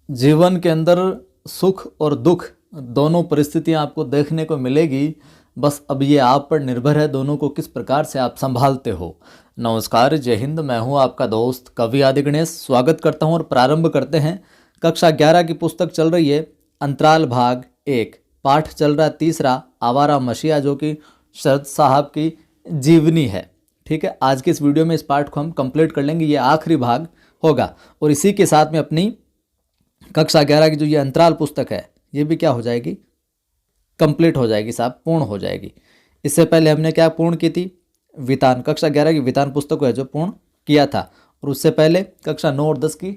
जीवन के अंदर सुख और दुख दोनों परिस्थितियां आपको देखने को मिलेगी। बस अब ये आप पर निर्भर है दोनों को किस प्रकार से आप संभालते हो। नमस्कार, जय हिंद। मैं हूं आपका दोस्त कवि आदि गणेश। स्वागत करता हूं और प्रारंभ करते हैं। कक्षा 11 की पुस्तक चल रही है अंतराल भाग 1, पाठ चल रहा है तीसरा, आवारा मसीहा, जो कि शरद साहब की जीवनी है। ठीक है, आज के इस वीडियो में इस पाठ को हम कंप्लीट कर लेंगे। ये आखिरी भाग होगा और इसी के साथ में अपनी कक्षा 11 की जो ये अंतराल पुस्तक है ये भी क्या हो जाएगी, कंप्लीट हो जाएगी साहब, पूर्ण हो जाएगी। इससे पहले हमने क्या पूर्ण की थी, वितान, कक्षा 11 की वितान पुस्तक को है जो पूर्ण किया था, और उससे पहले कक्षा 9 और 10 की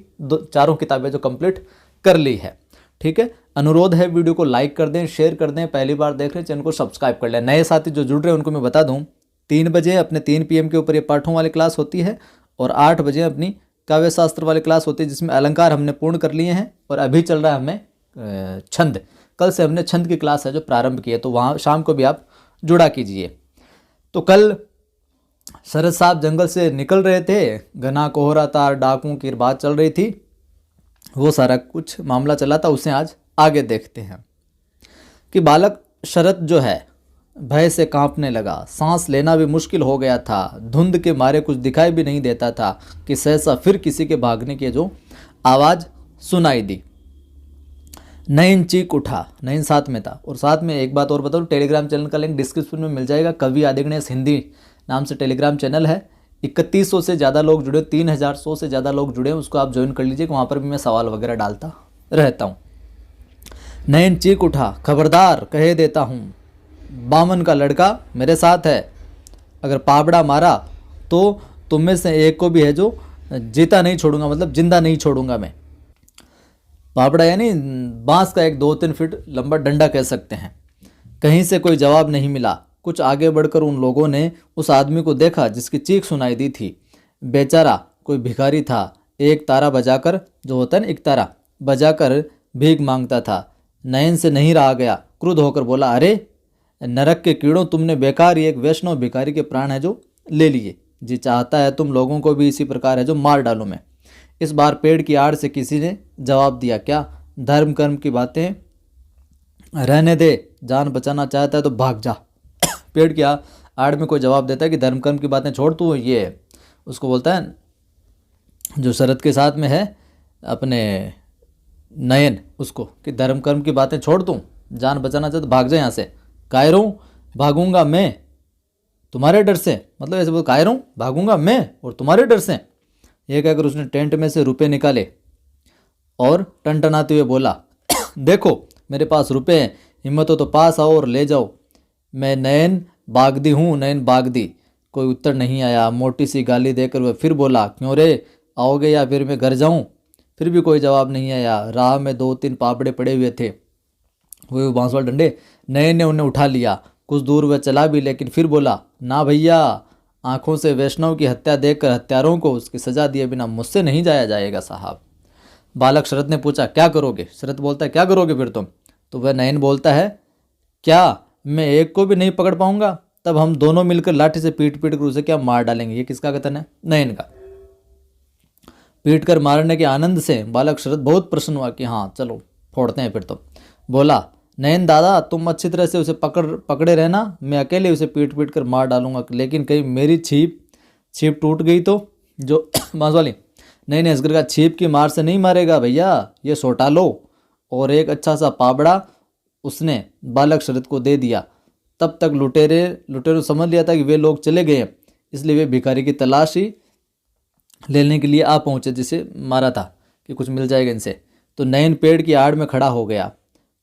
चारों किताबें जो कंप्लीट कर ली है। ठीक है, अनुरोध है वीडियो को लाइक कर दें, शेयर कर दें, पहली बार देख रहे हैं चैनल को सब्सक्राइब कर लें। नए साथी जो जुड़ रहे हैं उनको मैं बता दूं 3 बजे अपने 3 PM के ऊपर ये पाठों वाली क्लास होती है और 8 बजे अपनी काव्य शास्त्र वाली क्लास होती है जिसमें अलंकार हमने पूर्ण कर लिए हैं और अभी चल रहा है हमें छंद। कल से हमने छंद की क्लास है जो प्रारंभ की है, तो वहाँ शाम को भी आप जुड़ा कीजिए। तो कल शरद साहब जंगल से निकल रहे थे, घना कोहरा था, डाकुओं की बात चल रही थी, वो सारा कुछ मामला चला था, उसे आज आगे देखते हैं। कि बालक शरद जो है भय से कांपने लगा, सांस लेना भी मुश्किल हो गया था, धुंध के मारे कुछ दिखाई भी नहीं देता था कि सहसा फिर किसी के भागने की जो आवाज़ सुनाई दी। नयन चीख उठा, नयन साथ में था। और साथ में एक बात और बताऊँ, टेलीग्राम चैनल का लिंक डिस्क्रिप्शन में मिल जाएगा। कवि आदि गणेश हिंदी नाम से टेलीग्राम चैनल है। 3100 से ज़्यादा लोग जुड़े, 3100 से ज़्यादा लोग जुड़े, उसको आप ज्वाइन कर लीजिए। वहाँ पर भी मैं सवाल वगैरह डालता रहता हूँ। नयन चीख उठा, खबरदार कहे देता हूँ, बामन का लड़का मेरे साथ है, अगर पाबड़ा मारा तो तुम में से एक को भी है जो जीता नहीं छोड़ूंगा, मतलब जिंदा नहीं छोड़ूंगा मैं। पाबड़ा यानी बांस का एक 2-3 फीट लंबा डंडा कह सकते हैं। कहीं से कोई जवाब नहीं मिला। कुछ आगे बढ़कर उन लोगों ने उस आदमी को देखा जिसकी चीख सुनाई दी थी। बेचारा कोई भिखारी था, एक तारा बजाकर, जो होता है ना एक तारा बजाकर भीख मांगता था। नयन से नहीं रहा गया, क्रुद्ध होकर बोला, अरे नरक के कीड़ों, तुमने बेकार ही एक वैष्णव भिखारी के प्राण है जो ले लिए। जी चाहता है तुम लोगों को भी इसी प्रकार है जो मार डालूं मैं। इस बार पेड़ की आड़ से किसी ने जवाब दिया, क्या धर्म कर्म की बातें रहने दे, जान बचाना चाहता है तो भाग जा। पेड़ की आड़ में कोई जवाब देता है कि धर्म कर्म की बातें छोड़ तू, ये उसको बोलता है जो शरद के साथ में है अपने नयन, उसको कि धर्म कर्म की बातें छोड़ तू, जान बचाना चाहता तो भाग जा यहाँ से। कायरों भागूंगा मैं तुम्हारे डर से, मतलब ऐसे बोल, कायरों भागूंगा मैं और तुम्हारे डर से। ये कहकर उसने टेंट में से रुपए निकाले और टनटनाते हुए बोला, देखो मेरे पास रुपए हैं, हिम्मत हो तो पास आओ और ले जाओ। मैं नयन बागदी हूँ, नयन बागदी। कोई उत्तर नहीं आया। मोटी सी गाली देकर वह फिर बोला, क्यों रे, आओगे या फिर मैं घर जाऊँ? फिर भी कोई जवाब नहीं आया। राह में 2-3 पापड़े पड़े हुए थे, वो बांस वाले डंडे। नयन ने उन्हें उठा लिया। कुछ दूर वह चला भी, लेकिन फिर बोला, ना भैया, आंखों से वैष्णव की हत्या देखकर हत्यारों को उसकी सजा दिए बिना मुझसे नहीं जाया जाएगा साहब। बालक शरद ने पूछा, क्या करोगे? शरद बोलता है, क्या करोगे फिर तुम? तो वह नयन बोलता है, क्या मैं एक को भी नहीं पकड़ पाऊंगा? तब हम दोनों मिलकर लाठी से पीट पीट कर उसे क्या मार डालेंगे। ये किसका कथन है? नयन का। पीट कर मारने के आनंद से बालक शरद बहुत प्रसन्न हुआ कि हाँ चलो फोड़ते हैं फिर। तो बोला, नयन दादा, तुम अच्छी तरह से उसे पकड़े रहना, मैं अकेले उसे पीट पीट कर मार डालूंगा, लेकिन कहीं मेरी छीप टूट गई तो? जो बांस वाली। नयन ने हंसकर कहा, छीप की मार से नहीं मारेगा भैया, ये सोटा लो। और एक अच्छा सा पाबड़ा उसने बालक शरद को दे दिया। तब तक लुटेरे समझ लिया था कि वे लोग चले गए हैं, इसलिए वे भिखारी की तलाशी लेने के लिए आ पहुंचे, जिसे मारा था कि कुछ मिल जाएगा इनसे। तो नयन पेड़ की आड़ में खड़ा हो गया।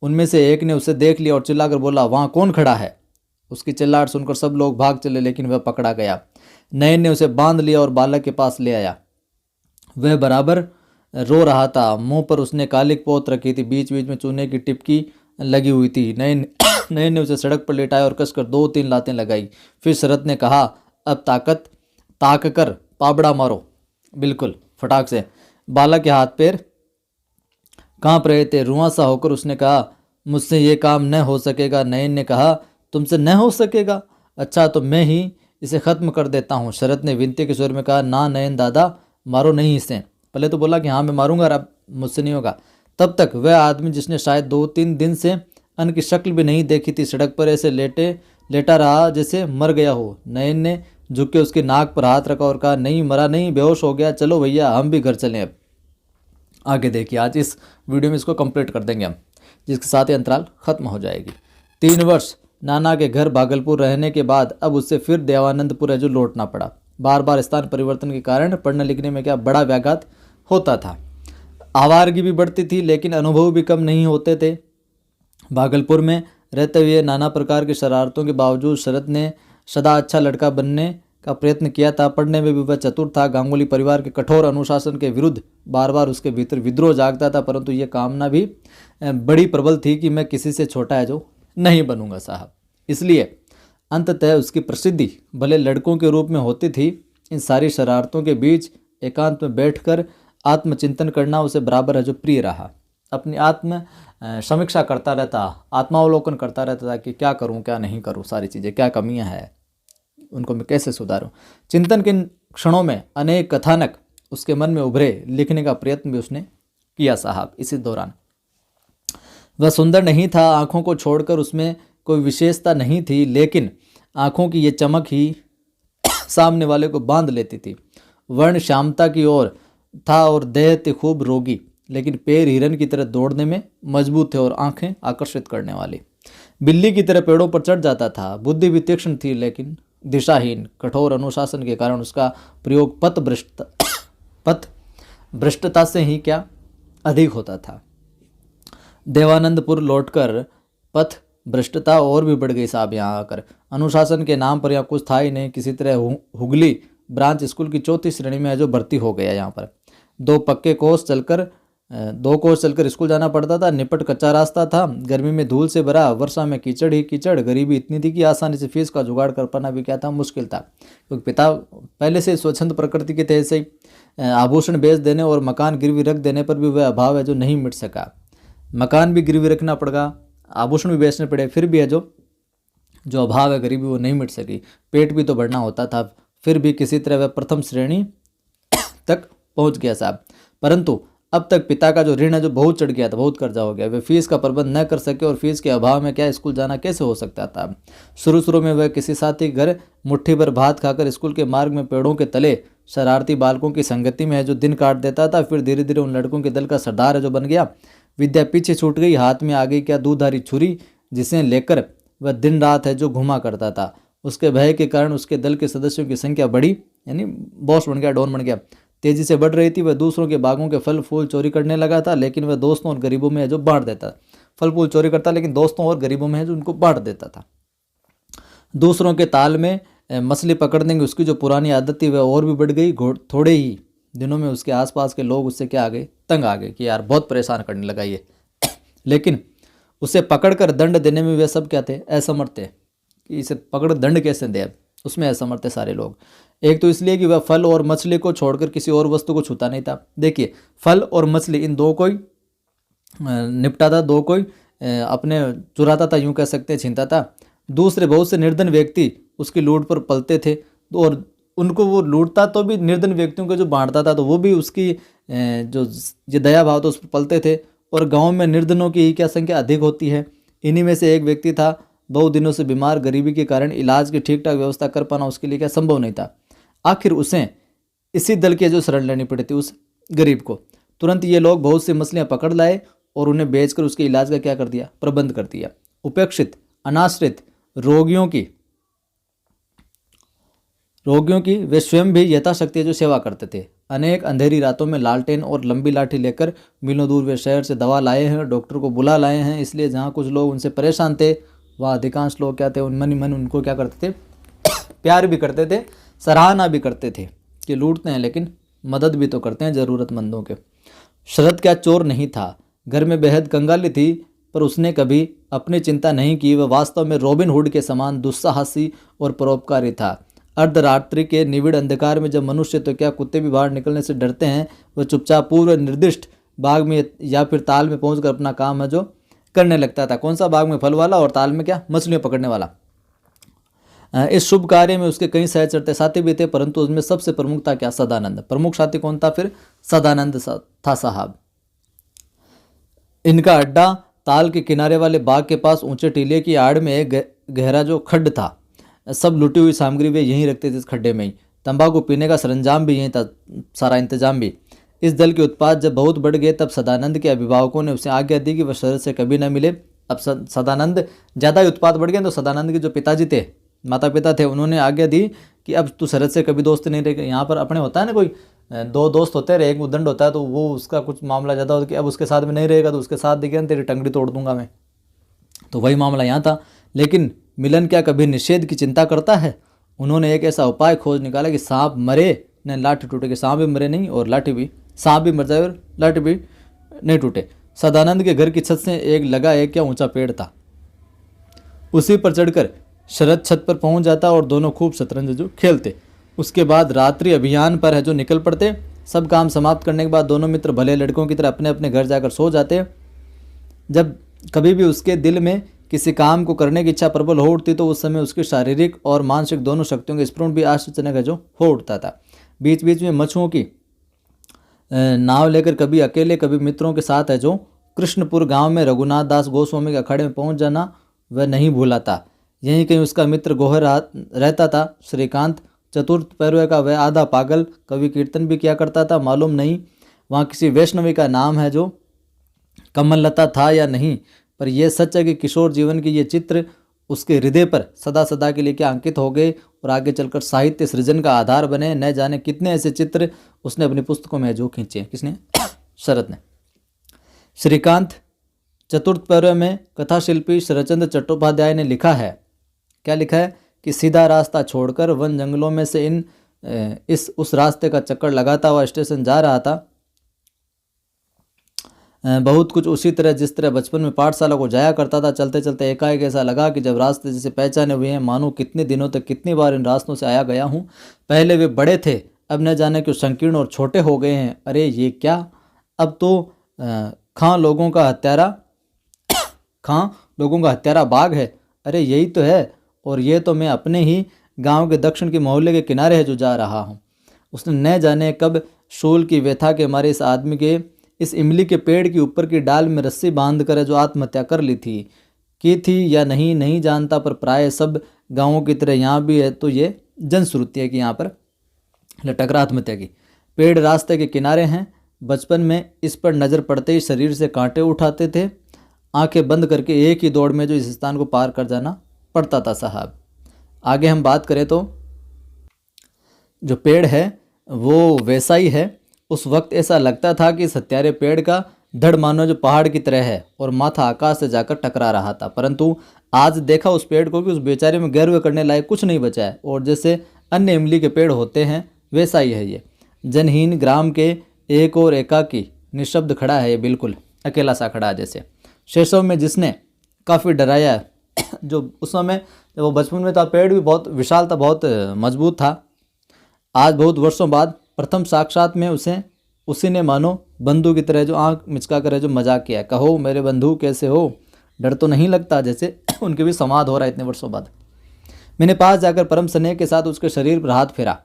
उनमें से एक ने उसे देख लिया और चिल्लाकर बोला, वहाँ कौन खड़ा है? उसकी चिल्लाहट सुनकर सब लोग भाग चले, लेकिन वह पकड़ा गया। नयन ने उसे बांध लिया और बालक के पास ले आया। वह बराबर रो रहा था, मुंह पर उसने कालिक पोत रखी थी, बीच बीच में चूने की टिपकी लगी हुई थी। नयन ने उसे सड़क पर लेटाया और कसकर 2-3 लातें लगाई। फिर शरद ने कहा, अब ताक कर पाबड़ा मारो, बिल्कुल फटाक से। बालक के हाथ पैर कांप रहे थे। रुआं सा होकर उसने कहा, मुझसे ये काम न हो सकेगा। नयन ने कहा, तुमसे न हो सकेगा? अच्छा तो मैं ही इसे ख़त्म कर देता हूँ। शरद ने विनती के स्वर में कहा, ना नयन दादा, मारो नहीं इसे। पहले तो बोला कि हाँ मैं मारूंगा, अब मुझसे नहीं होगा। तब तक वह आदमी जिसने शायद 2-3 दिन से अन्न की शक्ल भी नहीं देखी थी, सड़क पर ऐसे लेटा रहा जैसे मर गया हो। नयन ने झुक के उसकी नाक पर हाथ रखा और कहा, नहीं मरा नहीं, बेहोश हो गया, चलो भैया हम भी घर चलें। अब आगे देखिए, आज इस वीडियो में इसको कंप्लीट कर देंगे हम, जिसके साथ ही अंतराल खत्म हो जाएगी। 3 वर्ष नाना के घर भागलपुर रहने के बाद अब उससे फिर देवानंदपुर है जो लौटना पड़ा। बार बार स्थान परिवर्तन के कारण पढ़ने लिखने में क्या बड़ा व्याघात होता था। आवारगी भी बढ़ती थी, लेकिन अनुभव भी कम नहीं होते थे। भागलपुर में रहते हुए नाना प्रकार की शरारतों के बावजूद शरद ने सदा अच्छा लड़का बनने का प्रयत्न किया था। पढ़ने में भी वह चतुर था। गांगुली परिवार के कठोर अनुशासन के विरुद्ध बार बार उसके भीतर विद्रोह जागता था, परंतु यह कामना भी बड़ी प्रबल थी कि मैं किसी से छोटा है जो नहीं बनूंगा साहब। इसलिए अंततः उसकी प्रसिद्धि भले लड़कों के रूप में होती थी। इन सारी शरारतों के बीच एकांत में बैठकर आत्मचिंतन करना उसे बराबर है जो प्रिय रहा। अपनी आत्म समीक्षा करता रहता, आत्मावलोकन करता रहता था कि क्या करूं क्या नहीं करूं, सारी चीज़ें क्या कमियां हैं, उनको मैं कैसे सुधारूं। चिंतन के क्षणों में अनेक कथानक उसके मन में उभरे। लिखने का प्रयत्न भी उसने किया साहब। इसी दौरान वह सुंदर नहीं था, आँखों को छोड़कर उसमें कोई विशेषता नहीं थी, लेकिन आँखों की ये चमक ही सामने वाले को बांध लेती थी। वर्ण श्यामता की ओर था और देह थी खूब रोगी, लेकिन पैर हिरन की तरह दौड़ने में मजबूत थे और आंखें आकर्षित करने वाली। बिल्ली की तरह पेड़ों पर चढ़ जाता था। बुद्धि भी तीक्ष्ण थी, लेकिन दिशाहीन। कठोर अनुशासन के कारण उसका प्रयोग पथ भ्रष्टता से ही क्या अधिक होता था। देवानंदपुर लौटकर पथ भ्रष्टता और भी बढ़ गई साहब। यहाँ आकर अनुशासन के नाम पर यहाँ कुछ था ही नहीं। किसी तरह हुगली ब्रांच स्कूल की 4थी श्रेणी में है जो भर्ती हो गया। यहाँ पर 2 कोस चलकर स्कूल जाना पड़ता था। निपट कच्चा रास्ता था, गर्मी में धूल से भरा, वर्षा में कीचड़ ही कीचड़। गरीबी इतनी थी कि आसानी से फीस का जुगाड़ कर पाना भी क्या था, मुश्किल था। क्योंकि पिता पहले से स्वच्छंद प्रकृति के थे, से आभूषण बेच देने और मकान गिरवी रख देने पर भी वह अभाव है जो नहीं मिट सका। मकान भी गिरवी रखना पड़ेगा, आभूषण भी बेचने पड़े, फिर भी है जो अभाव है, गरीबी, वो नहीं मिट सकी। पेट भी तो बढ़ना होता था, फिर भी किसी तरह वह प्रथम श्रेणी तक पहुंच गया साहब। परंतु अब तक पिता का जो ऋण है जो बहुत चढ़ गया था, बहुत कर्जा हो गया। वे फीस का प्रबंध न कर सके और फीस के अभाव में क्या स्कूल जाना कैसे हो सकता था। शुरू में वह किसी साथी घर मुट्ठी भर भात खाकर स्कूल के मार्ग में पेड़ों के तले शरारती बालकों की संगति में है जो दिन काट देता था। फिर धीरे धीरे उन लड़कों के दल का सरदार है जो बन गया। विद्या पीछे छूट गई, हाथ में आ गई क्या दूधारी छुरी, जिसे लेकर वह दिन रात है जो घुमा करता था। उसके भय के कारण उसके दल के सदस्यों की संख्या बढ़ी, यानी बॉस बन गया, डॉन बन गया। तेजी से बढ़ रही थी। वह दूसरों के बागों के फल फूल चोरी करने लगा था, लेकिन वह दोस्तों और गरीबों में है जो बांट देता। फल फूल चोरी करता, लेकिन दोस्तों और गरीबों में है जो उनको बांट देता था। दूसरों के ताल में मछली पकड़ने की उसकी जो पुरानी आदत थी वह और भी बढ़ गई। थोड़े ही दिनों में उसके आसपास के लोग उससे क्या आ गए, तंग आ गए कि यार बहुत परेशान करने लगा ये। लेकिन उसे पकड़कर दंड देने में वे सब क्या थे, असमर्थ थे कि इसे पकड़ दंड कैसे दे। उसमें असमर्थ थे सारे लोग। एक तो इसलिए कि वह फल और मछली को छोड़कर किसी और वस्तु को छूता नहीं था। देखिए, फल और मछली इन दो को ही निपटाता, दो को ही अपने चुराता था, यूँ कह सकते हैं, छीनता था। दूसरे बहुत से निर्धन व्यक्ति उसकी लूट पर पलते थे और उनको वो लूटता तो भी निर्धन व्यक्तियों को जो बांटता था तो वो भी उसकी जो ये दया भाव तो उस पर पलते थे। और गांव में निर्धनों की क्या संख्या अधिक होती है। इन्हीं में से एक व्यक्ति था बहुत दिनों से बीमार। गरीबी के कारण इलाज की ठीक ठाक व्यवस्था कर पाना उसके लिए क्या संभव नहीं था। आखिर उसे इसी दल की जो शरण लेनी पड़ी थी उस गरीब को। तुरंत ये लोग बहुत सी मछलियाँ पकड़ लाए और उन्हें बेचकर उसके इलाज का क्या कर दिया, प्रबंध कर दिया। उपेक्षित, अनाश्रित रोगियों की वे स्वयं भी यथाशक्ति जो सेवा करते थे। अनेक अंधेरी रातों में लालटेन और लंबी लाठी लेकर मीलों दूर वे शहर से दवा लाए हैं, डॉक्टर को बुला लाए हैं। इसलिए जहाँ कुछ लोग उनसे परेशान थे वह अधिकांश लोग क्या थे, उन मन उनको क्या करते थे, प्यार भी करते थे, सराहना भी करते थे कि लूटते हैं लेकिन मदद भी तो करते हैं ज़रूरतमंदों के। शरद क्या चोर नहीं था, घर में बेहद कंगाली थी, पर उसने कभी अपनी चिंता नहीं की। वह वास्तव में रॉबिन हुड के समान दुस्साहसी और परोपकारी था। अर्धरात्रि के निविड़ अंधकार में जब मनुष्य तो क्या कुत्ते भी बाहर निकलने से डरते हैं, वह चुपचाप पूर्व निर्दिष्ट बाग में या फिर ताल में पहुंचकर अपना काम है जो करने लगता था। कौन सा बाग में, फल वाला, और ताल में क्या, मछलियाँ पकड़ने वाला। इस शुभ कार्य में उसके कई सहचरते साथी भी थे, परंतु उसमें सबसे प्रमुख था क्या, सदानंद। प्रमुख साथी कौन था फिर, सदानंद था साहब। इनका अड्डा ताल के किनारे वाले बाग के पास ऊंचे टीले की आड़ में एक गहरा जो खड्ड था। सब लुटी हुई सामग्री वे यहीं रखते थे इस खड्डे में ही। तंबाकू पीने का सरंजाम भी यहीं था, सारा इंतजाम भी। इस दल के उत्पात जब बहुत बढ़ गए तब सदानंद के अभिभावकों ने उसे आज्ञा दी कि वह शरद से कभी न मिले। अब सदानंद ज़्यादा ही उत्पात बढ़ गए तो सदानंद के जो पिताजी थे, माता पिता थे, उन्होंने आज्ञा दी कि अब तू शरद से कभी दोस्त नहीं रहेगा। यहाँ पर अपने होता है ना, कोई दो दोस्त होते हैं, एक उद्दंड होता है, तो वो उसका कुछ मामला ज़्यादा होता है कि अब उसके साथ में नहीं रहेगा तो उसके साथ दिखे तेरी टंगड़ी तोड़ दूंगा मैं। तो वही मामला यहाँ था। लेकिन मिलन क्या कभी निषेध की चिंता करता है? उन्होंने एक ऐसा उपाय खोज निकाला कि सांप मरे न लाठी टूटे, कि सांप भी मरे नहीं और लाठी भी, सांप भी मर जाए और लाठी भी नहीं टूटे। सदानंद के घर की छत से एक लगा एक क्या ऊंचा पेड़ था, उसी पर चढ़कर शरद छत पर पहुंच जाता और दोनों खूब शतरंज जो खेलते। उसके बाद रात्रि अभियान पर है जो निकल पड़ते। सब काम समाप्त करने के बाद दोनों मित्र भले लड़कों की तरह अपने अपने घर जाकर सो जाते। जब कभी भी उसके दिल में किसी काम को करने की इच्छा प्रबल हो उठती तो उस समय उसकी शारीरिक और मानसिक दोनों शक्तियों के स्फुरण भी आश्चर्यजनक है जो हो उठता था। बीच बीच में मछुओं की नाव लेकर कभी अकेले कभी मित्रों के साथ है जो कृष्णपुर गांव में रघुनाथ दास गोस्वामी के अखाड़े में पहुंच जाना वह नहीं भूला था। यहीं कहीं उसका मित्र गोहर रहता था, श्रीकांत। चतुर्थ पैरवे का वह आधा पागल, कभी कीर्तन भी किया करता था। मालूम नहीं वहाँ किसी वैष्णवी का नाम है जो कमललता था या नहीं, पर यह सच है कि किशोर जीवन के ये चित्र उसके हृदय पर सदा सदा के लिए क्या अंकित हो गए और आगे चलकर साहित्य सृजन का आधार बने। न जाने कितने ऐसे चित्र उसने अपनी पुस्तकों में जो खींचे। किसने? शरद ने। श्रीकांत चतुर्थ पैरवे में कथाशिल्पी शरदचंद्र चट्टोपाध्याय ने लिखा है, क्या लिखा है कि सीधा रास्ता छोड़कर वन जंगलों में से उस रास्ते का चक्कर लगाता हुआ स्टेशन जा रहा था। बहुत कुछ उसी तरह जिस तरह बचपन में पाठशाला को जाया करता था। चलते चलते एकाएक ऐसा लगा कि जब रास्ते जैसे पहचाने हुए हैं, मानो कितने दिनों तक कितनी बार इन रास्तों से आया गया हूँ। पहले वे बड़े थे, अब न जाने क्यों संकीर्ण और छोटे हो गए हैं। अरे ये क्या, अब तो खां लोगों का हत्यारा बाग है। अरे यही तो है, और ये तो मैं अपने ही गांव के दक्षिण के मोहल्ले के किनारे है जो जा रहा हूँ। उसने न जाने कब शूल की व्यथा के मारे इस आदमी के इस इमली के पेड़ की ऊपर की डाल में रस्सी बांध कर जो आत्महत्या कर ली थी या नहीं जानता, पर प्राय सब गांवों की तरह यहाँ भी है तो ये जनश्रुति है कि यहाँ पर लटकरा आत्महत्या की। पेड़ रास्ते के किनारे हैं। बचपन में इस पर नज़र पड़ते ही शरीर से कांटे उठाते थे। आंखें बंद करके एक ही दौड़ में जो इस स्थान को पार कर जाना पड़ता था साहब। आगे हम बात करें तो जो पेड़ है वो वैसा ही है। उस वक्त ऐसा लगता था कि इस हत्यारे पेड़ का धड़ मानो जो पहाड़ की तरह है और माथा आकाश से जाकर टकरा रहा था। परंतु आज देखा उस पेड़ को कि उस बेचारे में गर्व करने लायक कुछ नहीं बचा है, और जैसे अन्य इमली के पेड़ होते हैं वैसा ही है ये। जनहीन ग्राम के एक और एकाकी निशब्द खड़ा है, ये बिल्कुल अकेला सा खड़ा है। जैसे शैशव में जिसने काफ़ी डराया है, जो उस समय जब वो बचपन में था पेड़ भी बहुत विशाल था, बहुत मजबूत था। आज बहुत वर्षों बाद प्रथम साक्षात में उसी ने मानो बंधु की तरह जो आंख मिचका कर जो मजाक किया, कहो मेरे बंधु कैसे हो, डर तो नहीं लगता। जैसे उनके भी संवाद हो रहा है इतने वर्षों बाद। मैंने पास जाकर परम स्नेह के साथ उसके शरीर पर हाथ फेरा।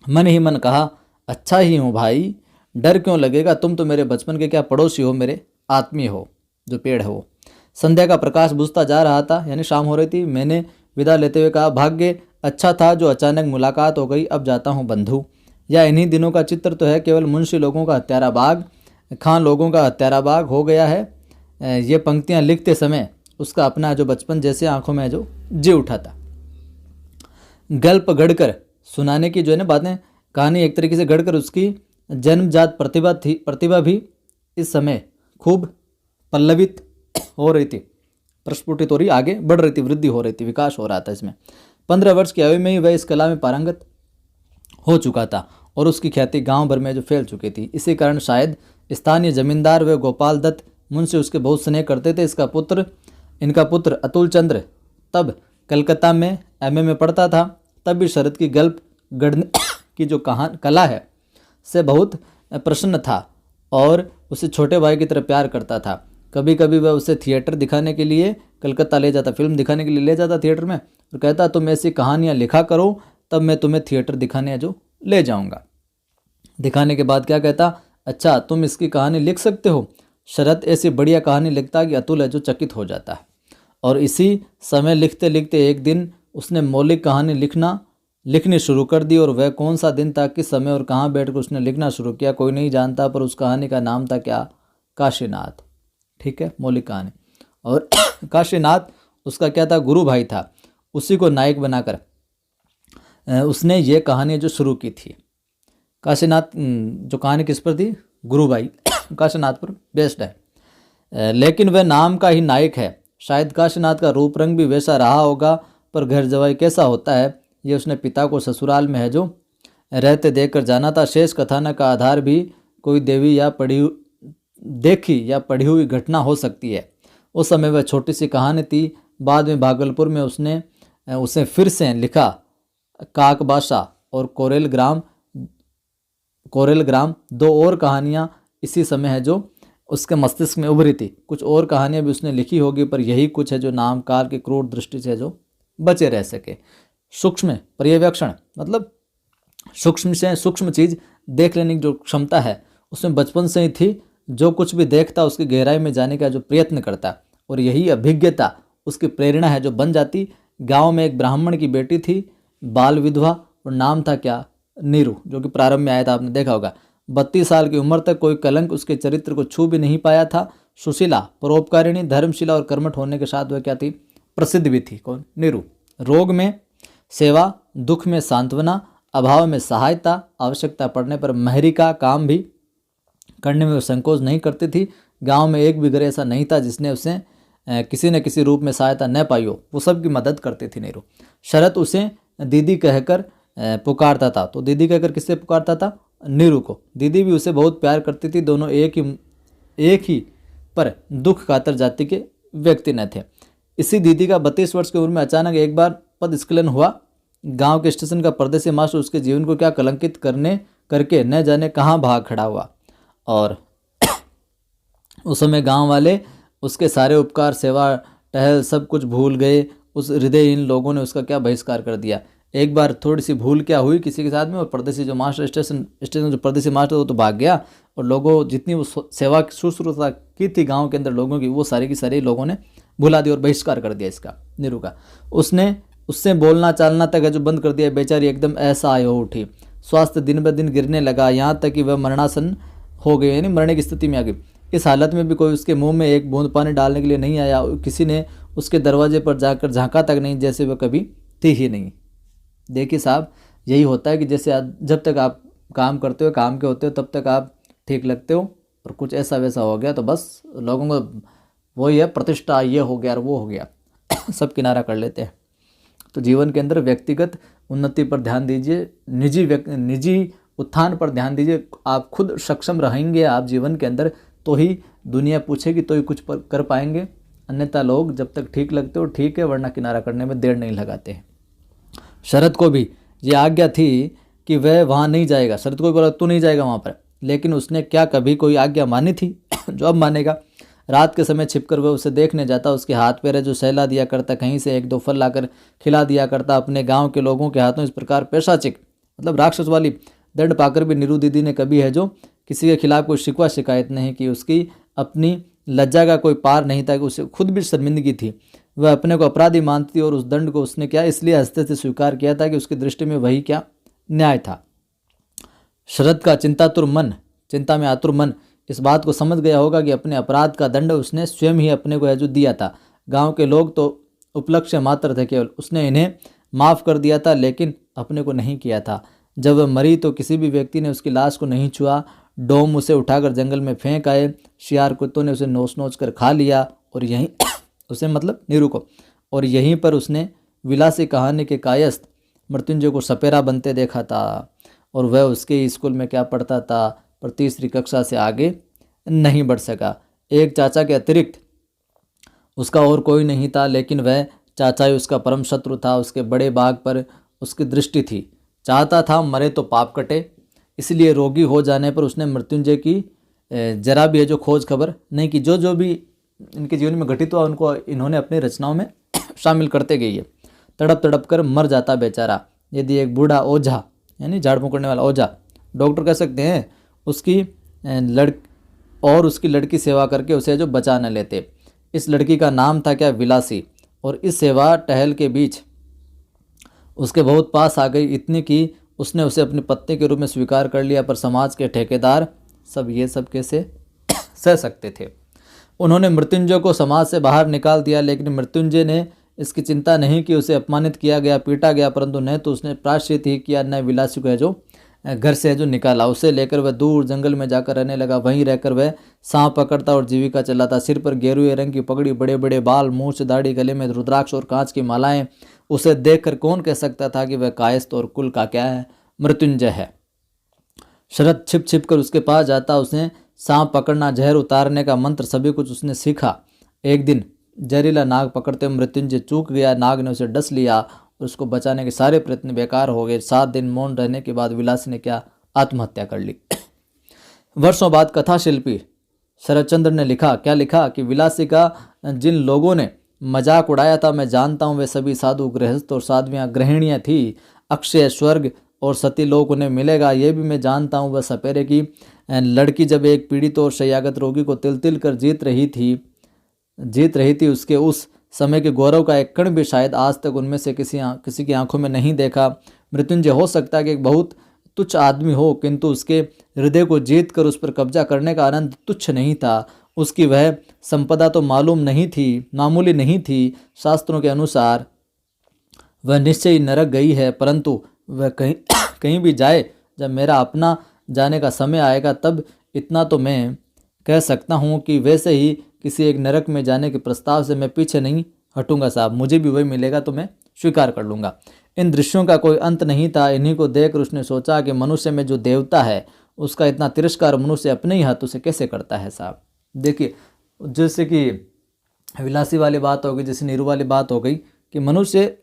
मन ही मन कहा, अच्छा ही हूँ भाई, डर क्यों लगेगा, तुम तो मेरे बचपन के क्या पड़ोसी हो, मेरे आत्मीय हो। जो पेड़ है वो। संध्या का प्रकाश बुझता जा रहा था, यानी शाम हो रही थी। मैंने विदा लेते हुए कहा, भाग्य अच्छा था जो अचानक मुलाकात हो गई, अब जाता हूँ बंधु। या इन्हीं दिनों का चित्र तो है, केवल मुंशी लोगों का हत्यारा बाग, खां लोगों का हत्यारा बाग हो गया है। ये पंक्तियाँ लिखते समय उसका अपना जो बचपन जैसे आंखों में जो जी उठा था। गल्प गढ़कर सुनाने की जो है ना बातें, कहानी एक तरीके से गढ़कर उसकी जन्मजात प्रतिभा भी इस समय खूब पल्लवित हो रही थी, प्रस्फुटित हो रही, आगे बढ़ रही थी, वृद्धि हो रही थी, विकास हो रहा था इसमें। 15 वर्ष की आयु में ही वह इस कला में पारंगत हो चुका था और उसकी ख्याति गांव भर में जो फैल चुकी थी। इसी कारण शायद स्थानीय जमींदार व गोपाल दत्त मुझसे उसके बहुत स्नेह करते थे। इनका पुत्र अतुल चंद्र तब कलकत्ता में एमए में पढ़ता था। तब भी शरद की गल्प गढ़ने की जो कला है से बहुत प्रसन्न था और उसे छोटे भाई की तरह प्यार करता था। कभी कभी वह उसे थिएटर दिखाने के लिए कलकत्ता ले जाता, फिल्म दिखाने के लिए ले जाता थिएटर में, और कहता तुम ऐसी कहानियाँ लिखा करो, तब मैं तुम्हें थिएटर दिखाने जो ले जाऊंगा। दिखाने के बाद क्या कहता, अच्छा तुम इसकी कहानी लिख सकते हो। शरद ऐसी बढ़िया कहानी लिखता कि अतुल है जो चकित हो जाता है। और इसी समय लिखते लिखते एक दिन उसने मौलिक कहानी लिखनी शुरू कर दी। और वह कौन सा दिन था, किस समय और कहाँ बैठकर उसने लिखना शुरू किया, कोई नहीं जानता, पर उस कहानी का नाम था क्या, काशीनाथ। ठीक है, मौलिक कहानी। और काशीनाथ उसका क्या था, गुरु भाई था। उसी को नायक बनाकर उसने ये कहानी जो शुरू की थी। काशीनाथ जो कहानी किस पर थी, गुरु भाई काशीनाथ पर बेस्ड है। लेकिन वह नाम का ही नायक है। शायद काशीनाथ का रूप रंग भी वैसा रहा होगा, पर घर जवाई कैसा होता है ये उसने पिता को ससुराल में है जो रहते देखकर जाना था। शेष कथानक का आधार भी कोई देखी या पढ़ी हुई घटना हो सकती है। उस समय वह छोटी सी कहानी थी। बाद में भागलपुर में उसने उसे फिर से लिखा। काकबाशा और कोरेल ग्राम दो और कहानियाँ इसी समय है जो उसके मस्तिष्क में उभरी थी। कुछ और कहानियाँ भी उसने लिखी होगी, पर यही कुछ है जो नाम काल की क्रूर दृष्टि से जो बचे रह सके। सूक्ष्म पर्यवेक्षण मतलब सूक्ष्म से सूक्ष्म चीज़ देख लेने की जो क्षमता है उसमें बचपन से ही थी। जो कुछ भी देखता उसकी गहराई में जाने का जो प्रयत्न करता, और यही अभिज्ञता उसकी प्रेरणा है जो बन जाती। गांव में एक ब्राह्मण की बेटी थी, बाल विधवा, और नाम था क्या, नीरू, जो कि प्रारंभ में आया था, आपने देखा होगा। 32 साल की उम्र तक कोई कलंक उसके चरित्र को छू भी नहीं पाया था। सुशीला, परोपकारिणी, धर्मशिला और कर्मठ होने के साथ वह क्या थी, प्रसिद्ध भी थी। कौन, नीरू। रोग में सेवा, दुख में सांत्वना, अभाव में सहायता, आवश्यकता पड़ने पर महरी का काम भी करने में वो संकोच नहीं करती थी। गांव में एक भी घर ऐसा नहीं था जिसने उसे किसी न किसी रूप में सहायता न पाई हो। वो सबकी मदद करती थी नीरू। शरद उसे दीदी कहकर पुकारता था। तो दीदी कहकर किससे पुकारता था, नीरू को। दीदी भी उसे बहुत प्यार करती थी। दोनों एक ही पर दुख कातर जाति के व्यक्ति न थे। इसी दीदी का 32 वर्ष की उम्र में अचानक एक बार पदस्खलन हुआ। गांव के स्टेशन का परदेसी मास्टर उसके जीवन को क्या कलंकित करके न जाने कहाँ भाग खड़ा हुआ। और उस समय गांव वाले उसके सारे उपकार, सेवा, टहल सब कुछ भूल गए। उस हृदयहीन लोगों ने उसका क्या बहिष्कार कर दिया। एक बार थोड़ी सी भूल क्या हुई किसी के साथ में, और परदेसी जो मास्टर स्टेशन जो परदेसी मास्टर वो तो भाग गया। और लोगों जितनी वो सेवा शुश्रूषा की थी गांव के अंदर लोगों की, वो सारी की सारी लोगों ने भुला दी और बहिष्कार कर दिया इसका, नीरू का। उसने उससे बोलना चालना तक है जो बंद कर दिया। बेचारी एकदम ऐसा आयो उठी। स्वास्थ्य दिन ब दिन गिरने लगा, यहाँ तक कि वह मरणासन हो गई, यानी मरने की स्थिति में आ गई। इस हालत में भी कोई उसके मुंह में एक बूंद पानी डालने के लिए नहीं आया। किसी ने उसके दरवाजे पर जाकर झांका तक नहीं, जैसे वह कभी थी ही नहीं। देखिए साहब, यही होता है कि जैसे जब तक आप काम करते हो, काम के होते हो, तब तक आप ठीक लगते हो, और कुछ ऐसा वैसा हो गया तो बस लोगों को वही है, प्रतिष्ठा ये हो गया और वो हो गया सब किनारा कर लेते हैं। तो जीवन के अंदर व्यक्तिगत उन्नति पर ध्यान दीजिए, निजी उत्थान पर ध्यान दीजिए। आप खुद सक्षम रहेंगे आप जीवन के अंदर, तो ही दुनिया पूछेगी, तो ही कुछ कर पाएंगे। अन्यथा लोग जब तक ठीक लगते हो ठीक है, वरना किनारा करने में देर नहीं लगाते हैं। शरद को भी ये आज्ञा थी कि वह वहाँ नहीं जाएगा। शरद को भी बोला तू नहीं जाएगा वहाँ पर, लेकिन उसने क्या कभी कोई आज्ञा मानी थी जो अब मानेगा। रात के समय छिपकर वह उसे देखने जाता। उसके हाथ पैर जो सहला दिया करता, कहीं से एक दो फल लाकर खिला दिया करता। अपने गांव के लोगों के हाथों इस प्रकार पैशाचिक मतलब राक्षस वाली दंड पाकर भी नीरू दीदी ने कभी है जो किसी के खिलाफ कोई शिकवा शिकायत नहीं की। उसकी अपनी लज्जा का कोई पार नहीं था कि उसे खुद भी शर्मिंदगी थी। वह अपने को अपराधी मानती थी, और उस दंड को उसने क्या इसलिए हंसते से स्वीकार किया था कि उसकी दृष्टि में वही क्या न्याय था। शरद का चिंता में आतुर मन इस बात को समझ गया होगा कि अपने अपराध का दंड उसने स्वयं ही अपने को है जो दिया था। गांव के लोग तो उपलक्ष्य मात्र थे केवल, उसने इन्हें माफ़ कर दिया था, लेकिन अपने को नहीं किया था। जब वह मरी तो किसी भी व्यक्ति ने उसकी लाश को नहीं छुआ। डोम उसे उठाकर जंगल में फेंक आए। शियार कुत्तों ने उसे नोच कर खा लिया, और यहीं उसे मतलब नीरू को, और यहीं पर उसने विलासी कहानी के कायस्थ मृत्युंजय को सपेरा बनते देखा था। और वह उसके स्कूल में क्या पढ़ता था, पर तीसरी कक्षा से आगे नहीं बढ़ सका। एक चाचा के अतिरिक्त उसका और कोई नहीं था, लेकिन वह चाचा ही उसका परम शत्रु था। उसके बड़े बाग पर उसकी दृष्टि थी। चाहता था मरे तो पाप कटे, इसलिए रोगी हो जाने पर उसने मृत्युंजय की जरा भी है जो खोज खबर नहीं की। जो भी इनके जीवन में घटित हुआ उनको इन्होंने अपनी रचनाओं में शामिल करते गई है। तड़प कर मर जाता बेचारा। यदि एक बूढ़ा ओझा यानी झाड़ फूंक करने वाला ओझा, डॉक्टर कह सकते हैं, उसकी और उसकी लड़की सेवा करके उसे जो बचा न लेते। इस लड़की का नाम था क्या, विलासी। और इस सेवा टहल के बीच उसके बहुत पास आ गई, इतनी कि उसने उसे अपनी पत्नी के रूप में स्वीकार कर लिया। पर समाज के ठेकेदार सब कैसे सह सकते थे। उन्होंने मृत्युंजय को समाज से बाहर निकाल दिया, लेकिन मृत्युंजय ने इसकी चिंता नहीं की। उसे अपमानित किया गया, पीटा गया, परंतु न तो उसने प्रायश्चित ही किया, न विलासी को है जो घर से जो निकाला। उसे लेकर वह दूर जंगल में जाकर रहने लगा। वहीं रहकर वह सांप पकड़ता और जीविका चलाता। सिर पर गेरुए रंग की पगड़ी, बड़े बड़े बाल, मूछ दाढ़ी, गले में रुद्राक्ष और कांच की मालाएं। उसे देखकर कौन कह सकता था कि वह कायस्थ और कुल का क्या है, मृत्युंजय है। शरद छिप छिप कर उसके पास जाता। उसने सांप पकड़ना, जहर उतारने का मंत्र, सभी कुछ उसने सीखा। एक दिन जहरीला नाग पकड़ते मृत्युंजय चूक गया। नाग ने उसे डस लिया। उसको बचाने के सारे प्रयत्न बेकार हो गए। 7 दिन मौन रहने के बाद विलासी ने क्या, आत्महत्या कर ली। वर्षों बाद कथा शिल्पी शरदचंद्र ने लिखा, क्या लिखा कि विलासी का जिन लोगों ने मजाक उड़ाया था, मैं जानता हूँ वे सभी साधु, गृहस्थ और साध्वियाँ, गृहिणियाँ थी। अक्षय स्वर्ग और सतीलोक उन्हें मिलेगा, ये भी मैं जानता हूँ। वह सपेरे की लड़की जब एक पीड़ित और शय्यागत रोगी को तिल तिल कर जीत रही थी, उसके उस समय के गौरव का एक कण भी शायद आज तक उनमें से किसी की आंखों में नहीं देखा। मृत्युंजय हो सकता है कि एक बहुत तुच्छ आदमी हो, किंतु उसके हृदय को जीत कर उस पर कब्जा करने का आनंद तुच्छ नहीं था। उसकी वह संपदा तो मामूली नहीं थी। शास्त्रों के अनुसार वह निश्चय ही नरक गई है, परंतु वह कहीं भी जाए, जब मेरा अपना जाने का समय आएगा, तब इतना तो मैं कह सकता हूँ कि वैसे ही किसी एक नरक में जाने के प्रस्ताव से मैं पीछे नहीं हटूंगा साहब। मुझे भी वही मिलेगा तो मैं स्वीकार कर लूँगा। इन दृश्यों का कोई अंत नहीं था। इन्हीं को देखकर उसने सोचा कि मनुष्य में जो देवता है, उसका इतना तिरस्कार मनुष्य अपने ही हाथों से कैसे करता है साहब। देखिए, जैसे कि विलासी वाली बात हो गई, जैसे नीरू वाली बात हो गई कि मनुष्य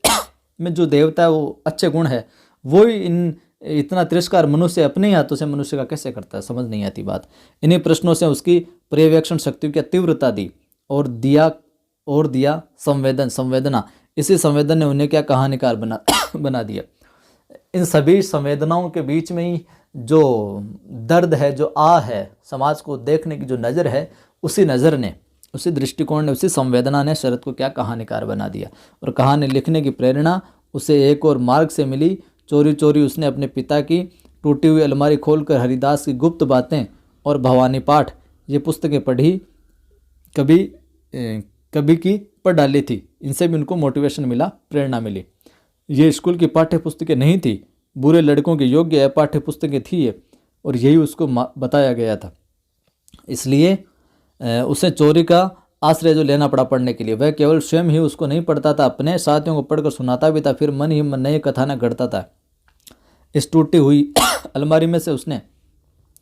में जो देवता है वो अच्छे गुण है, वो ही इतना तिरस्कार मनुष्य अपने ही हाथों से मनुष्य का कैसे करता है, समझ नहीं आती बात। इन्हीं प्रश्नों से उसकी पर्यवेक्षण शक्ति की तीव्रता दी और दिया संवेदना। इसी संवेदन ने उन्हें क्या, कहानीकार बना दिया। इन सभी संवेदनाओं के बीच में ही जो दर्द है, जो है, समाज को देखने की जो नज़र है, उसी दृष्टिकोण ने, उसी संवेदना ने शरद को क्या, कहानीकार बना दिया। और कहानी लिखने की प्रेरणा उसे एक और मार्ग से मिली। चोरी चोरी उसने अपने पिता की टूटी हुई अलमारी खोलकर हरिदास की गुप्त बातें और भवानी पाठ, ये पुस्तकें पढ़ी, कभी की पढ़ डाली थी। इनसे भी उनको मोटिवेशन मिला, प्रेरणा मिली। ये स्कूल की पाठ्य पुस्तकें नहीं थी, बुरे लड़कों के योग्य पाठ्य पुस्तकें थी ये, और यही उसको बताया गया था। इसलिए उसे चोरी का आश्रय जो लेना पड़ा पढ़ने के लिए। वह केवल स्वयं ही उसको नहीं पढ़ता था, अपने साथियों को पढ़कर सुनाता भी था। फिर मन ही मन नए कथानक गढ़ता था। इस टूटी हुई अलमारी में से उसने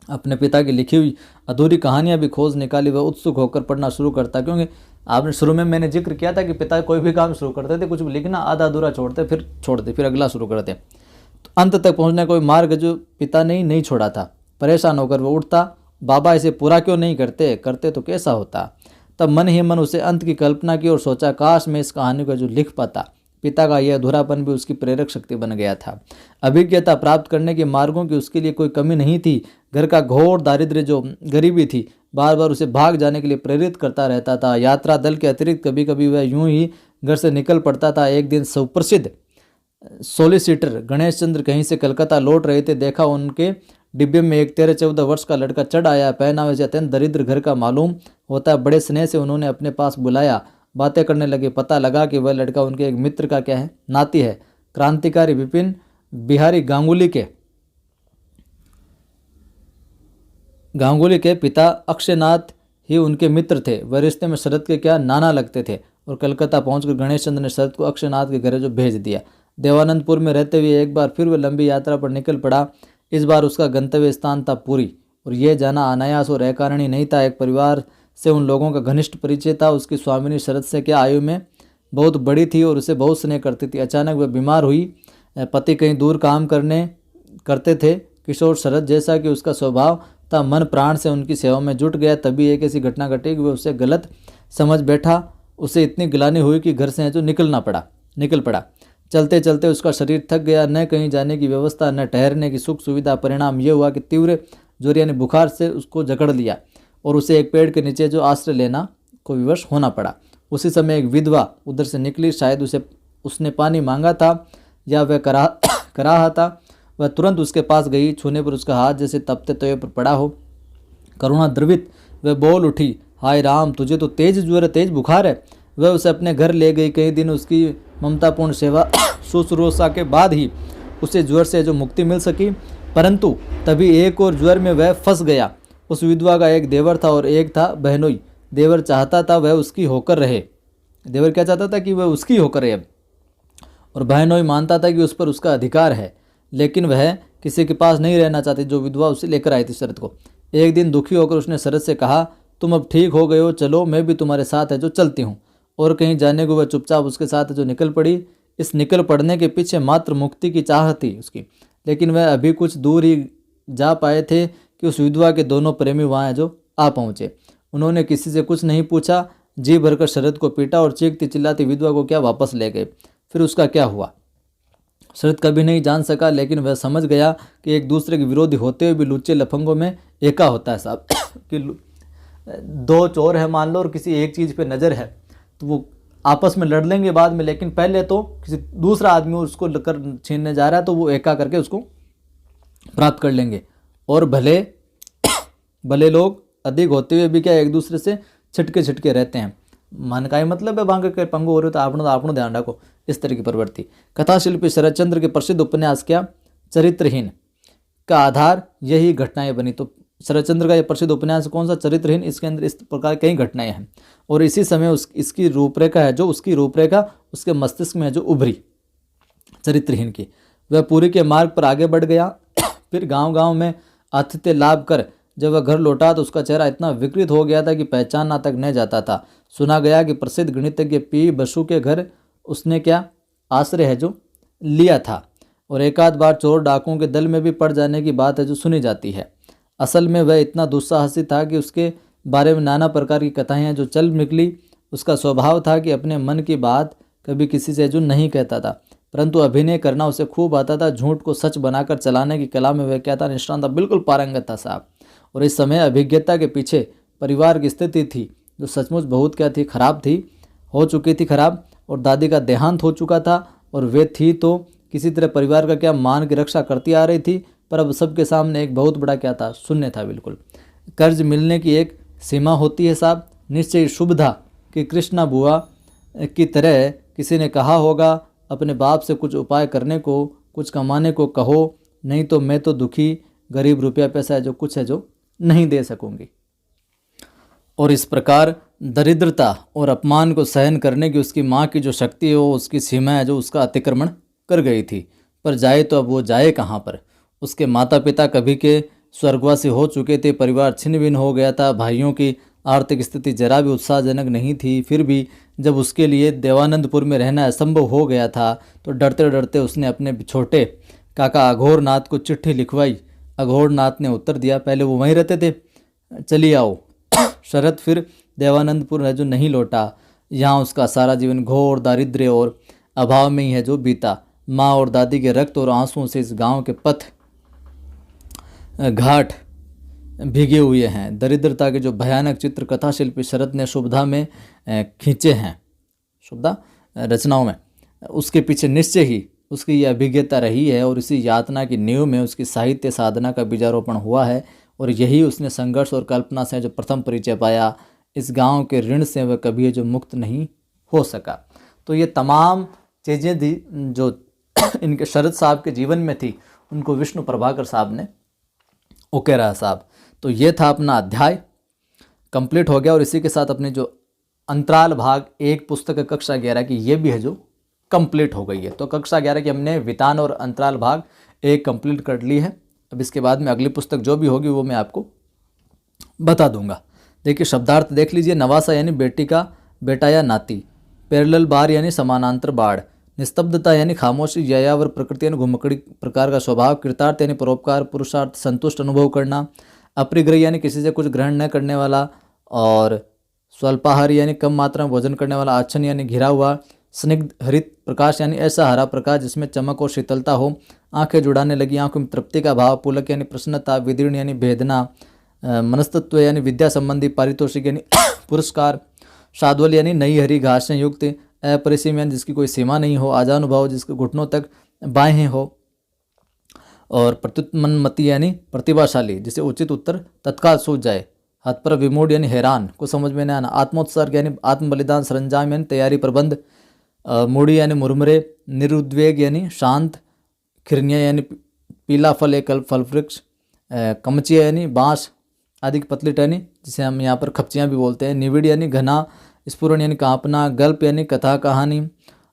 अपने पिता की लिखी हुई अधूरी कहानियां भी खोज निकाली। वह उत्सुक होकर पढ़ना शुरू करता, क्योंकि आपने शुरू में मैंने जिक्र किया था कि पिता कोई भी काम शुरू करते थे, कुछ भी लिखना आधा अधूरा छोड़ते, फिर अगला शुरू करते, तो अंत तक पहुंचने का कोई मार्ग जो पिता ने नहीं छोड़ा था। परेशान होकर वह उठता, बाबा इसे पूरा क्यों नहीं करते तो कैसा होता। तब मन ही मन उसे अंत की कल्पना की और सोचा, काश मैं इस कहानी को जो लिख पाता। पिता का यह अधूरापन भी उसकी प्रेरक शक्ति बन गया था। अभिज्ञता प्राप्त करने के मार्गों की उसके लिए कोई कमी नहीं थी। घर का घोर दारिद्र्य, जो गरीबी थी, बार बार उसे भाग जाने के लिए प्रेरित करता रहता था। यात्रा दल के अतिरिक्त कभी कभी वह यूं ही घर से निकल पड़ता था। एक दिन सुप्रसिद्ध सोलिसिटर गणेश चंद्र कहीं से कलकत्ता लौट रहे थे। देखा उनके डिब्बे में एक 13-14 वर्ष का लड़का चढ़ आया। पहनावे से अत्यंत दरिद्र घर का मालूम होता। बड़े स्नेह से उन्होंने अपने पास बुलाया, बातें करने लगे। पता लगा कि वह लड़का उनके एक मित्र का क्या है, नाती है। क्रांतिकारी विपिन बिहारी गांगुली के पिता अक्षयनाथ ही उनके मित्र थे। वह रिश्ते में शरद के क्या, नाना लगते थे। और कलकत्ता पहुंचकर गणेश चंद्र ने शरद को अक्षयनाथ के घर जो भेज दिया। देवानंदपुर में रहते हुए एक बार फिर वह लंबी यात्रा पर निकल पड़ा। इस बार उसका गंतव्य स्थान था पुरी, और यह जाना अनायास और अकारणीय नहीं था। एक परिवार से उन लोगों का घनिष्ठ परिचय था। उसकी स्वामिनी शरद से क्या आयु में बहुत बड़ी थी और उसे बहुत स्नेह करती थी। अचानक वह बीमार हुई। पति कहीं दूर काम करते थे। किशोर शरद, जैसा कि उसका स्वभाव था, मन प्राण से उनकी सेवा में जुट गया। तभी एक ऐसी घटना घटी कि वह उसे गलत समझ बैठा। उसे इतनी गिलानी हुई कि घर से जो निकल पड़ा। चलते चलते उसका शरीर थक गया। न कहीं जाने की व्यवस्था, न ठहरने की सुख सुविधा। परिणाम यह हुआ कि तीव्र ज्वर यानी बुखार से उसको जकड़ लिया और उसे एक पेड़ के नीचे जो आश्रय लेना को विवश होना पड़ा। उसी समय एक विधवा उधर से निकली, शायद उसने पानी मांगा था या वह कराहा था। वह तुरंत उसके पास गई, छूने पर उसका हाथ जैसे तपते तवे पर पड़ा हो। करुणा द्रवित वह बोल उठी, हाय राम, तुझे तो तेज ज्वर, तेज बुखार है। वह उसे अपने घर ले गई। कई दिन उसकी ममतापूर्ण सेवा शुश्रूषा के बाद ही उसे ज्वर से जो मुक्ति मिल सकी, परंतु तभी एक और ज्वर में वह फंस गया। उस विधवा का एक देवर था और एक था बहनोई। देवर चाहता था वह उसकी होकर रहे। देवर क्या चाहता था कि वह उसकी होकर रहे, और बहनोई मानता था कि उस पर उसका अधिकार है, लेकिन वह किसी के पास नहीं रहना चाहती जो विधवा उसे लेकर आई थी शरद को। एक दिन दुखी होकर उसने शरद से कहा, तुम अब ठीक हो गए हो, चलो मैं भी तुम्हारे साथ है जो चलती हूँ। और कहीं जाने को वह चुपचाप उसके साथ जो निकल पड़ी। इस निकल पड़ने के पीछे मात्र मुक्ति की चाह थी उसकी, लेकिन वह अभी कुछ दूर ही जा पाए थे कि उस विधवा के दोनों प्रेमी वहाँ जो आ पहुँचे। उन्होंने किसी से कुछ नहीं पूछा, जी भरकर शरद को पीटा और चीखती चिल्लाती विधवा को क्या वापस ले गए। फिर उसका क्या हुआ शरद कभी नहीं जान सका, लेकिन वह समझ गया कि एक दूसरे के विरोधी होते हुए भी लुच्चे लफंगों में एका होता है साहब कि दो चोर है मान लो और किसी एक चीज़ पे नज़र है तो वो आपस में लड़ लेंगे बाद में, लेकिन पहले तो किसी दूसरा आदमी उसको कर छीनने जा रहा है तो वो एका करके उसको प्राप्त कर लेंगे। और भले भले लोग अधिक होते हुए भी क्या एक दूसरे से छिटके रहते हैं। मन का ही मतलब है भांग के पंगो हो रहे तो आपनो ध्यान रखो, इस तरह की प्रवृत्ति। कथा शिल्पी शरदचंद्र के प्रसिद्ध उपन्यास क्या चरित्रहीन का आधार यही घटनाएं बनी। तो शरदचंद्र का ये प्रसिद्ध उपन्यास कौन सा, चरित्रहीन। इसके अंदर इस प्रकार कई घटनाएं हैं और इसी समय इसकी रूपरेखा है जो उसकी रूपरेखा उसके मस्तिष्क में है जो उभरी चरित्रहीन की। वह पूरी के मार्ग पर आगे बढ़ गया। फिर गांव में आतिथ्य लाभ कर जब वह घर लौटा तो उसका चेहरा इतना विकृत हो गया था कि पहचानना तक नहीं जाता था। सुना गया कि प्रसिद्ध गणितज्ञ पी बसु के घर उसने क्या आश्रय है जो लिया था, और एक आध बार चोर डाकुओं के दल में भी पड़ जाने की बात है जो सुनी जाती है। असल में वह इतना दुस्साहसी था कि उसके बारे में नाना प्रकार की कथाएं जो चल निकली। उसका स्वभाव था कि अपने मन की बात कभी किसी से जो नहीं कहता था, परंतु अभिनय करना उसे खूब आता था। झूठ को सच बनाकर चलाने की कला में वह क्या था, निष्णात था, बिल्कुल पारंगत था साहब। और इस समय अभिज्ञता के पीछे परिवार की स्थिति थी जो सचमुच बहुत क्या थी, खराब थी, हो चुकी थी खराब। और दादी का देहांत हो चुका था और वे थी तो किसी तरह परिवार का क्या मान की रक्षा करती आ रही थी, पर अब सबके सामने एक बहुत बड़ा क्या था, शून्य था बिल्कुल। कर्ज मिलने की एक सीमा होती है साहब। निश्चय शुभ था कि कृष्णा बुआ की तरह किसी ने कहा होगा, अपने बाप से कुछ उपाय करने को, कुछ कमाने को कहो, नहीं तो मैं तो दुखी गरीब रुपया पैसा है जो कुछ है जो नहीं दे सकूंगी। और इस प्रकार दरिद्रता और अपमान को सहन करने की उसकी माँ की जो शक्ति है वो उसकी सीमा है जो उसका अतिक्रमण कर गई थी। पर जाए तो अब वो जाए कहाँ पर। उसके माता पिता कभी के स्वर्गवासी हो चुके थे, परिवार छिन्न भिन्न हो गया था, भाइयों की आर्थिक स्थिति जरा भी उत्साहजनक नहीं थी। फिर भी जब उसके लिए देवानंदपुर में रहना असंभव हो गया था तो डरते डरते उसने अपने छोटे काका अघोरनाथ को चिट्ठी लिखवाई। अघोरनाथ ने उत्तर दिया, पहले वो वहीं रहते थे, चलिए आओ। शरद फिर देवानंदपुर है जो नहीं लौटा। यहाँ उसका सारा जीवन घोर दारिद्र्य और अभाव में ही है जो बीता। माँ और दादी के रक्त और आंसुओं से इस गांव के पथ घाट भीगे हुए हैं। दरिद्रता के जो भयानक चित्र कथा शिल्पी शरद ने शुभदा में खींचे हैं, शुभदा रचनाओं में, उसके पीछे निश्चय ही उसकी यह अभिज्ञता रही है और इसी यातना की नींव में उसकी साहित्य साधना का बीजारोपण हुआ है। और यही उसने संघर्ष और कल्पना से जो प्रथम परिचय पाया। इस गांव के ऋण से वह कभी जो मुक्त नहीं हो सका। तो ये तमाम चीज़ें थी जो इनके शरद साहब के जीवन में थी, उनको विष्णु प्रभाकर साहब ने ओके रहा साहब। तो ये था अपना अध्याय कंप्लीट हो गया। और इसी के साथ अपने जो अंतराल भाग एक पुस्तक कक्षा 11 की ये भी है जो कंप्लीट हो गई है। तो कक्षा 11 की हमने वितान और अंतराल भाग एक कंप्लीट कर ली है। अब इसके बाद में अगली पुस्तक जो भी होगी वो मैं आपको बता दूंगा। देखिए शब्दार्थ देख लीजिए। नवासा यानी बेटी का बेटा या नाती, पैरेलल बार यानी समानांतर बाढ़, निस्तब्धता यानी खामोशी, यायावर प्रकृति यानी घुमकड़ी प्रकार का स्वभाव, कृतार्थ यानी परोपकार पुरुषार्थ संतुष्ट अनुभव करना, अपरिग्रह यानी किसी से कुछ ग्रहण न करने वाला, और स्वल्पाहार यानी कम मात्रा में भोजन करने वाला, आच्छन यानी घिरा हुआ, स्निग्ध हरित प्रकाश यानी ऐसा हरा प्रकाश जिसमें चमक और शीतलता हो, आंखें जुड़ाने लगी, आंखों में तृप्ति का भाव, पुलक यानी प्रसन्नता, विदीर्ण यानी भेदना, मनस्तत्व यानी विद्या संबंधी पारितोषिक यानी पुरस्कार, शाद्वल यानी नई हरी घास से युक्त, अपरिसीम यानी जिसकी कोई सीमा नहीं हो, आजानुभाव जिसके घुटनों तक बाहें हो, और प्रत्युत्मन्मति यानी प्रतिभाशाली जिसे उचित उत्तर तत्काल सूझ जाए, हतपर विमूढ़ यानी हैरान को समझ में नहीं आना, आत्मोत्सर्ग यानी आत्म बलिदान, सरंजाम यानी तैयारी प्रबंध, मूढ़ी यानी मुरमुरे, निरुद्वेग यानी शांत, खिरनिया यानी पीला फल एक फल वृक्ष, कमचिया यानी बाँस आदि की पतली टहनी जिसे हम यहाँ पर खपचियाँ भी बोलते हैं, निविड़ यानी घना, स्फुरन यानी कांपना, गल्प यानी कथा कहानी,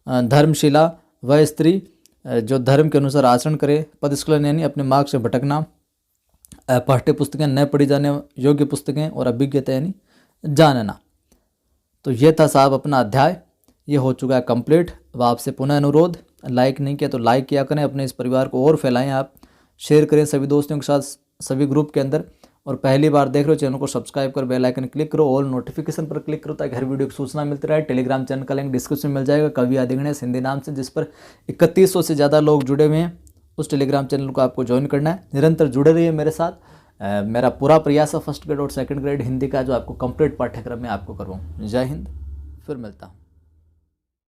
धर्मशिला वह स्त्री जो धर्म के अनुसार आचरण करे, पदस्खलन यानी अपने मार्ग से भटकना, पाठ्य पुस्तकें न पढ़ी जाने योग्य पुस्तकें, और अभिज्ञता यानी जानना। तो ये था साहब अपना अध्याय, ये हो चुका है कंप्लीट। अब आपसे पुनः अनुरोध, लाइक नहीं किया तो लाइक किया करें, अपने इस परिवार को और फैलाएं, आप शेयर करें सभी दोस्तों के साथ सभी ग्रुप के अंदर, और पहली बार देख रहे हो चैनल को सब्सक्राइब कर बेल आइकन क्लिक करो, ऑल नोटिफिकेशन पर क्लिक करो ताकि हर वीडियो की सूचना मिलती रहे। टेलीग्राम चैनल का लिंक डिस्क्रिप्शन में मिल जाएगा, कवि आदिगणेश हिंदी नाम से, जिस पर 3100 से ज़्यादा लोग जुड़े हुए हैं। उस टेलीग्राम चैनल को आपको ज्वाइन करना है, निरंतर जुड़े रहिए मेरे साथ। मेरा पूरा प्रयास है फर्स्ट ग्रेड और सेकंड ग्रेड हिंदी का जो आपको कंप्लीट पाठ्यक्रम में आपको करवाऊँ। जय हिंद, फिर मिलता हूँ।